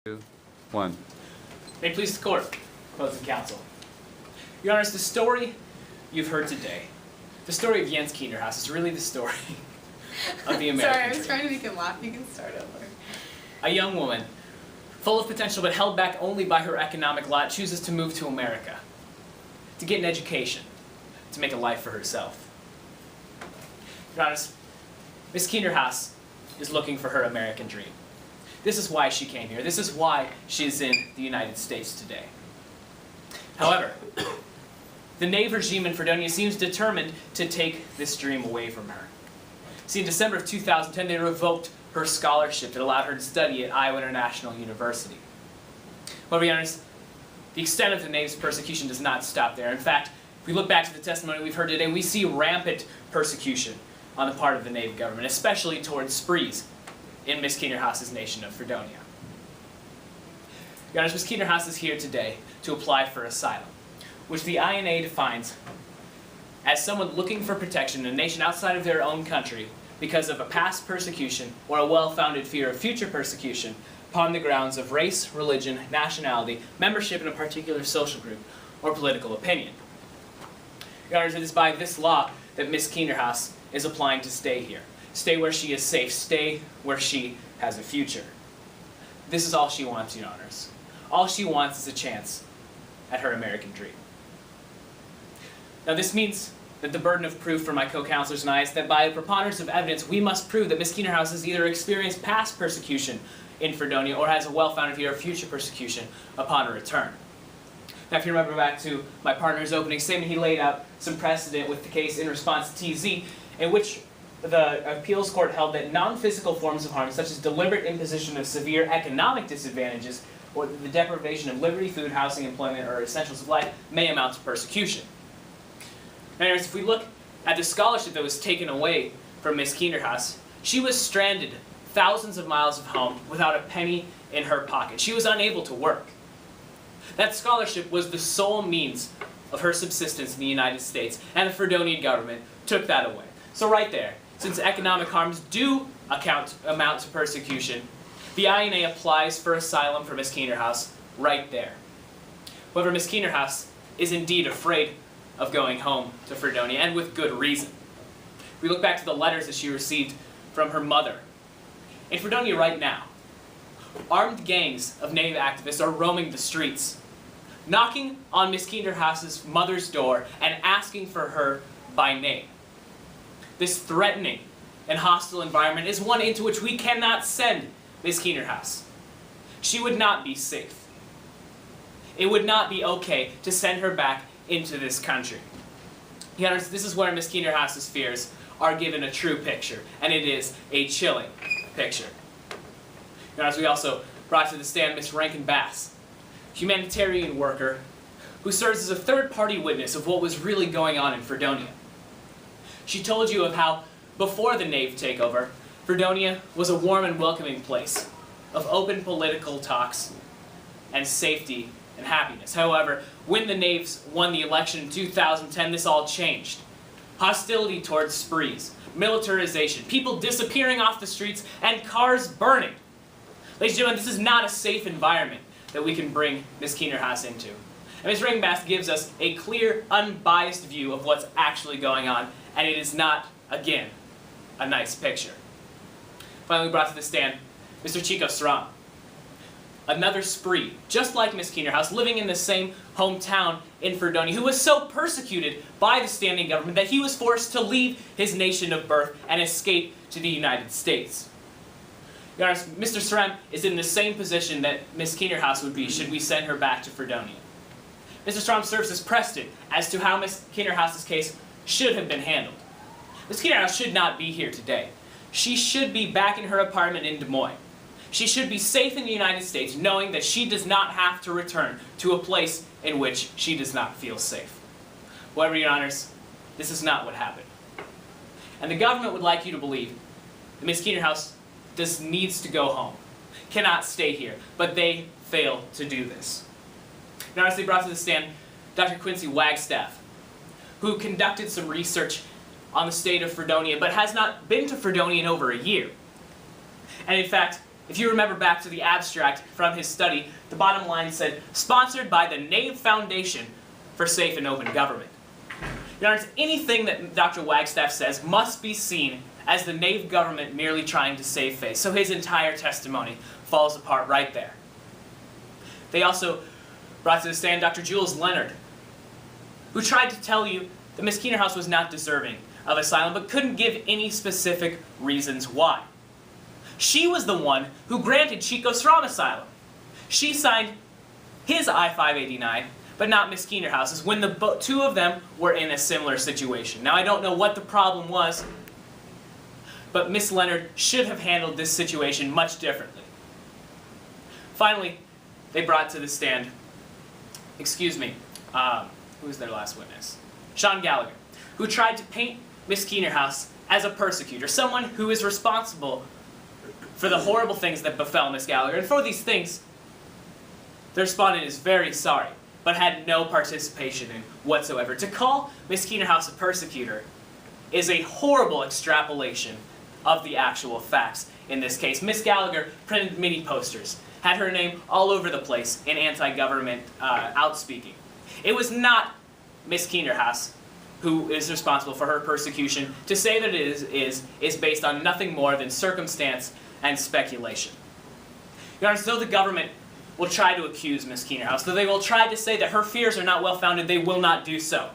2, 1. May it please the court, closing counsel. Your Honors, the story you've heard today, the story of Jens Kinderhaus is really the story of the American Sorry, I was dream. trying to make him laugh. You can start over. A young woman, full of potential but held back only by her economic lot, chooses to move to America, to get an education, to make a life for herself. Your Honors, Miss Kinderhaus is looking for her American dream. This is why she came here. This is why she is in the United States today. However, the Nave regime in Fredonia seems determined to take this dream away from her. See, in December of 2010, they revoked her scholarship that allowed her to study at Iowa International University. Well, to be honest, the extent of the Nave's persecution does not stop there. In fact, if we look back to the testimony we've heard today, we see rampant persecution on the part of the Nave government, especially towards Sprees in Miss Kinderhaus's nation of Fredonia. Your Honors, Miss Kinderhaus is here today to apply for asylum, which the INA defines as someone looking for protection in a nation outside of their own country because of a past persecution or a well-founded fear of future persecution upon the grounds of race, religion, nationality, membership in a particular social group, or political opinion. Your Honors, it is by this law that Miss Kinderhaus is applying to stay here. Stay where she is safe. Stay where she has a future. This is all she wants, Your Honors. All she wants is a chance at her American dream. Now this means that the burden of proof for my co-counselors and I is that by a preponderance of evidence, we must prove that Miss Kinderhaus has either experienced past persecution in Fredonia or has a well-founded fear of future persecution upon her return. Now if you remember back to my partner's opening statement, he laid out some precedent with the case in response to TZ, in which the appeals court held that non-physical forms of harm, such as deliberate imposition of severe economic disadvantages or the deprivation of liberty, food, housing, employment, or essentials of life, may amount to persecution. Now, if we look at the scholarship that was taken away from Miss Kinderhaus, she was stranded thousands of miles of home without a penny in her pocket. She was unable to work. That scholarship was the sole means of her subsistence in the United States, and the Fredonian government took that away. So right there, since economic harms do amount to persecution, the INA applies for asylum for Miss Kinderhaus right there. However, Miss Kinderhaus is indeed afraid of going home to Fredonia, and with good reason. We look back to the letters that she received from her mother. In Fredonia right now, armed gangs of Native activists are roaming the streets, knocking on Miss Kinderhaus's mother's door and asking for her by name. This threatening and hostile environment is one into which we cannot send Miss Kinderhaus. She would not be safe. It would not be okay to send her back into this country. Your Honors, this is where Miss Kinderhaus's fears are given a true picture, and it is a chilling picture. Your Honors, we also brought to the stand Miss Rankin Bass, humanitarian worker who serves as a third-party witness of what was really going on in Fredonia. She told you of how, before the Nave takeover, Fredonia was a warm and welcoming place of open political talks and safety and happiness. However, when the Naves won the election in 2010, this all changed. Hostility towards Sprees, militarization, people disappearing off the streets, and cars burning. Ladies and gentlemen, this is not a safe environment that we can bring Miss Kinderhaus into. And Ms. Rankin-Bass gives us a clear, unbiased view of what's actually going on, and it is not, again, a nice picture. Finally brought to the stand, Mr. Chico Saram, another Spree, just like Miss Kinderhaus, living in the same hometown in Fredonia, who was so persecuted by the standing government that he was forced to leave his nation of birth and escape to the United States. Your Honor, Mr. Saram is in the same position that Miss Kinderhaus would be should we send her back to Fredonia. Mr. Saram serves as precedent as to how Miss Kinderhaus's case should have been handled. Miss Kinderhaus should not be here today. She should be back in her apartment in Des Moines. She should be safe in the United States, knowing that she does not have to return to a place in which she does not feel safe. However, Your Honors, this is not what happened. And the government would like you to believe that Miss Kinderhaus needs to go home, cannot stay here, but they fail to do this. Your Honors, they brought to the stand Dr. Quincy Wagstaff, who conducted some research on the state of Fredonia, but has not been to Fredonia in over a year. And in fact, If you remember back to the abstract from his study, the bottom line said, sponsored by the Nave Foundation for Safe and Open Government. Your Honors, anything that Dr. Wagstaff says must be seen as the Nave government merely trying to save face, so his entire testimony falls apart right there. They also brought to the stand Dr. Jules Leonard, who tried to tell you that Miss Keenerhouse was not deserving of asylum, but couldn't give any specific reasons why. She was the one who granted Chico Strom asylum. She signed his I-589, but not Miss Keenerhouse's, when the two of them were in a similar situation. Now, I don't know what the problem was, but Miss Leonard should have handled this situation much differently. Finally, they brought to the stand, who was their last witness? Sean Gallagher, who tried to paint Miss Keenerhouse as a persecutor, someone who is responsible for the horrible things that befell Miss Gallagher. And for these things, the respondent is very sorry, but had no participation in whatsoever. To call Miss Keenerhouse a persecutor is a horrible extrapolation of the actual facts in this case. Miss Gallagher printed mini posters, had her name all over the place in anti-government outspeaking. It was not Miss Keenerhouse who is responsible for her persecution. To say that it is based on nothing more than circumstance and speculation. Your Honor, though the government will try to accuse Miss Keenerhouse, though they will try to say that her fears are not well-founded, they will not do so.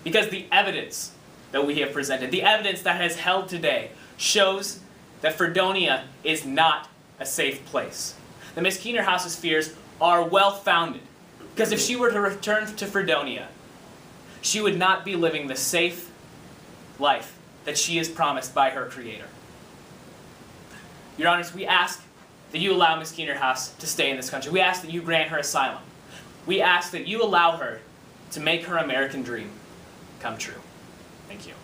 Because the evidence that we have presented, the evidence that has held today, shows that Fredonia is not a safe place. That Miss Keenerhouse's fears are well-founded. Because if she were to return to Fredonia, she would not be living the safe life that she is promised by her Creator. Your Honors, we ask that you allow Miss Keenerhouse to stay in this country. We ask that you grant her asylum. We ask that you allow her to make her American dream come true. Thank you.